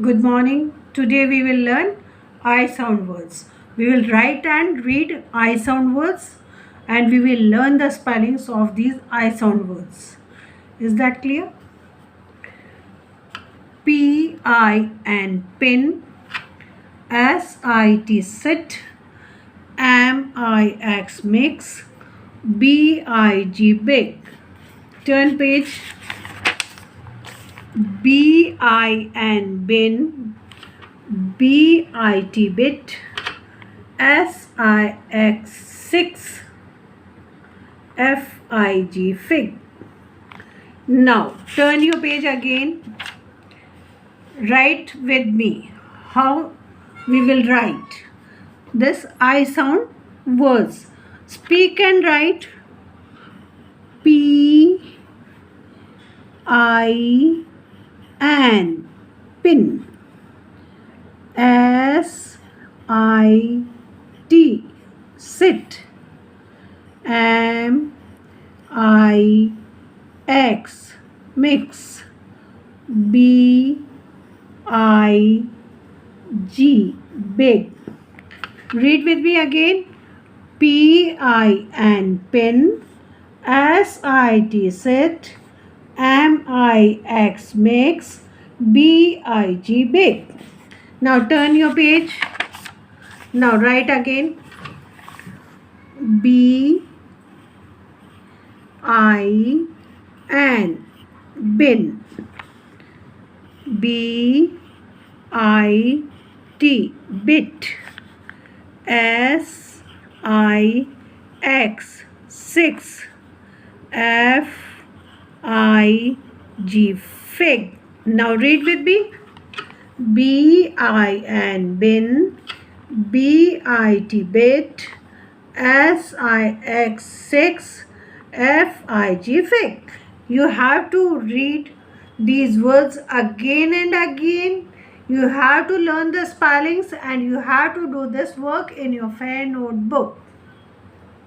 Good morning. Today we will learn I sound words. We will write and read I sound words and we will learn the spellings of these I sound words. Is that clear? P-I-N pin, S-I-T sit, M-I-X mix, B-I-G big. Turn page. B-I-N bin, B-I-T bit, S-I-X 6, F-I-G fig. Now turn your page again. Write with me how we will write this I sound words. Speak and write P I N pin, S I T sit, M I X mix, B I G big. Read with me again. P-I-N pin, S-I-T sit, M-I-X mix, B-I-G big. Now turn your page. Now write again. B-I-N bin, B-I-T bit, S-I-X 6, F-I-G fig. Now read with me. B-I-N bin, B-I-T bit, S-I-X 6, F-I-G fig. You have to read these words again and again. You have to learn the spellings and you have to do this work in your fair notebook.